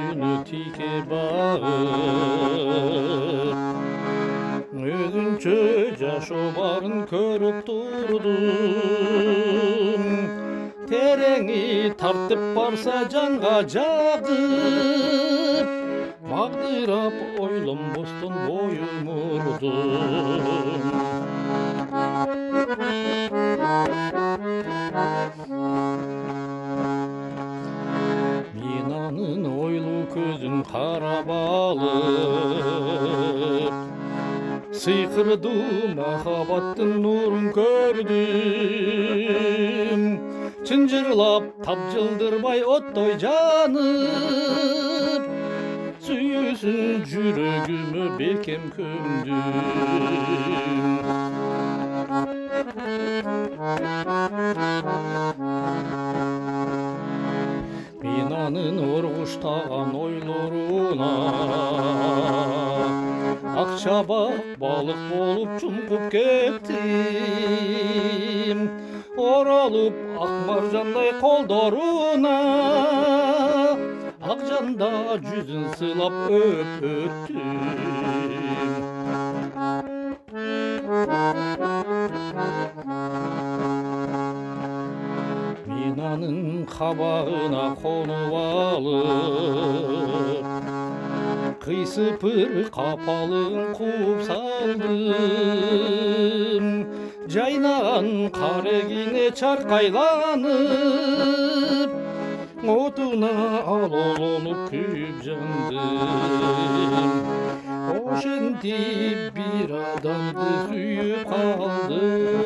yüzünü tike bağır. Өзүнчө жашоо барын көрүп турдум. Тереңи тартып барса жанга жагып, магдырап ойлонбостон боюн мурдум. Мен анын ойлуу көзүн карап алып, сыйкырдуу махаббаттын нурун көрдүм. Чынжырлап тапжылдырбай оттой жанып, сүйүүсүн жүрөгүмө бекем көмдүм. Мен анын оргуштаган ойлоруна акчабак балык болуп чумкуп кеттим. Оролуп ак маржандай колдоруна, ак жанда жүзүн сыйлап өпөттүм. Мен анын кабагына конуп алып, кыйсыпыр капалын кууп салдым. Жайнаган карегине чаркайланып, отуна алоолонуп күйүп жандым. Ошентип бир адамды сүйүп калдым.